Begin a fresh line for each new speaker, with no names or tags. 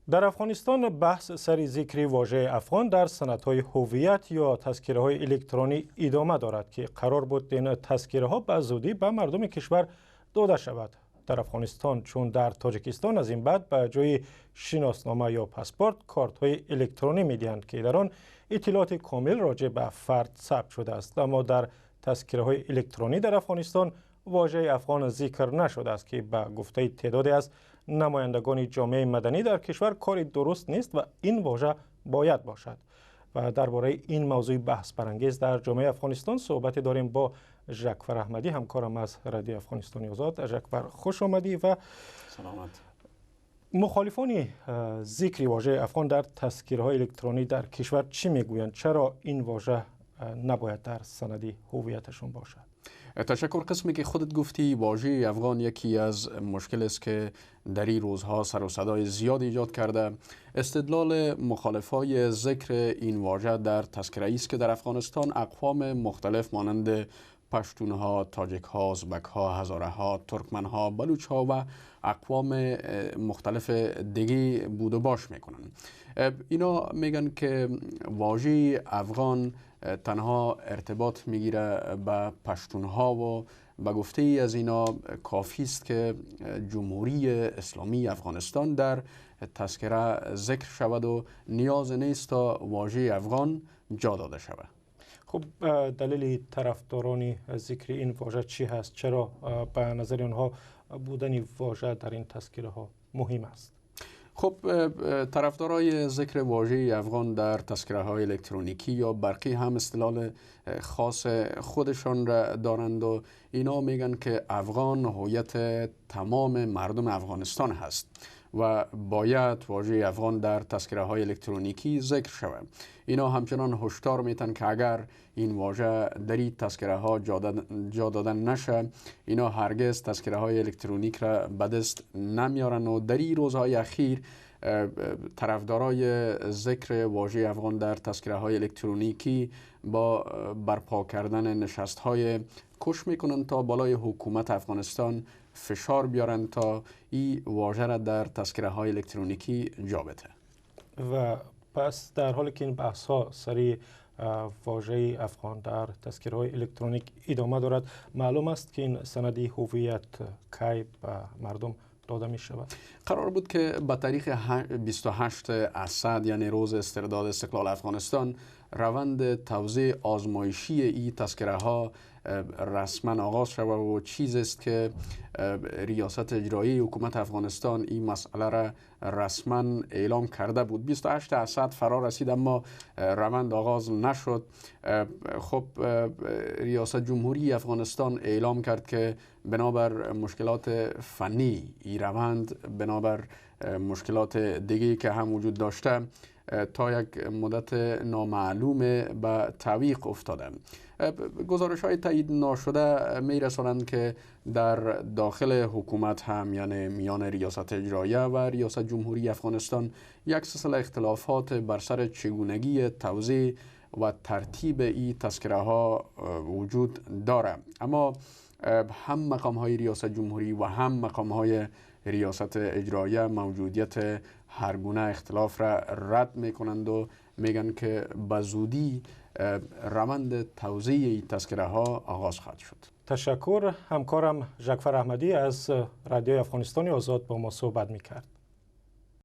در افغانستان بحث سر ذکر واژه افغان در سندهای هویت یا تذکره‌های الکترونی ادامه دارد که قرار بود این تذکره‌ها به زودی به مردم کشور داده شود. در افغانستان چون در تاجیکستان از این بعد به جای شناسنامه یا پاسپورت کارت‌های الکترونی می‌دهند که در آن اطلاعات کامل راجع به فرد ثبت شده است، اما در تذکره‌های الکترونی در افغانستان واژه افغان ذکر نشده است که به گفته تعدادی از نمایندگان جامعه مدنی در کشور کار درست نیست و این واژه باید باشد. و درباره این موضوع بحث برانگیز در جامعه افغانستان صحبت داریم با ژکفر احمدی، همکارم از رادیو افغانستانی آزاد. ژکفر، خوش آمدی. و
سلامت.
مخالفان ذکر واژه افغان در تذکره‌های الکترونی در کشور چی میگویند؟ چرا این واژه نباید در سند هویتشون باشد؟
تشکر. قسمی که خودت گفتی، واژه افغان یکی از مشکل است که در این روزها سر و صدای زیاد ایجاد کرده. استدلال مخالفای ذکر این واژه در تذکره است که در افغانستان اقوام مختلف مانند پشتونها، تاجکها، ازبکها، هزاره‌ها، ترکمنها، بلوچها و اقوام مختلف دیگه بود و باش میکنن. اینا میگن که واژه افغان تنها ارتباط میگیره به پشتونها و به گفته ای از اینا کافی است که جمهوری اسلامی افغانستان در تذکره ذکر شود و نیاز نیست تا واژه افغان جا داده شود.
خب دلیل طرفداران ذکر این واژه چی هست؟ چرا به نظر آنها بودن واژه در این تذکره ها مهم است؟
خب طرفدارای ذکر واژه افغان در تذکره های الکترونیکی یا برقی هم اصطلاح خاص خودشان را دارند و اینا میگن که افغان هویت تمام مردم افغانستان هست و باید واژه افغان در تذکره های الکترونیکی ذکر شود. اینا همچنان هشدار میتن که اگر این واژه در این تذکره ها جا دادن نشه، اینا هرگز تذکره های الکترونیک را به دست نمیارن و در این روزهای اخیر طرفدارای ذکر واژه افغان در تذکره های الکترونیکی با برپا کردن نشست های کش میکنن تا بالای حکومت افغانستان فشار بیارن تا این واژه را در تذکره های الکترونیکی جا بده.
و پس در حالی که این بحث ها سری واژه افغان در تذکره های الکترونیک ادامه دارد، معلوم است که این سند هویت کی به مردم داده می شود؟
قرار بود که به تاریخ 28 اسد یعنی روز استرداد استقلال افغانستان روند توزیع آزمایشی این تذکره ها رسما آغاز شود و چیزی است که ریاست اجرایی حکومت افغانستان این مسئله را رسما اعلام کرده بود. 28 اسد فرا رسید اما روند آغاز نشد. خب ریاست جمهوری افغانستان اعلام کرد که بنابر مشکلات فنی این روند بنابر مشکلات دیگه که هم وجود داشته تا یک مدت نامعلوم به تعویق افتاده. گزارش های تایید ناشده می رسانند که در داخل حکومت هم یعنی میان ریاست اجراییه و ریاست جمهوری افغانستان یک سلسله اختلافات بر سر چگونگی توزیع و ترتیب این تذکره ها وجود داره. اما هم مقام های ریاست جمهوری و هم مقام های ریاست اجراییه موجودیت هر گونه اختلاف را رد میکنند و میگن که به زودی روند توزیع تذکره ها آغاز خواهد شد.
تشکر. همکارم ژکفر احمدی از رادیو افغانستانی آزاد با ما صحبت میکرد.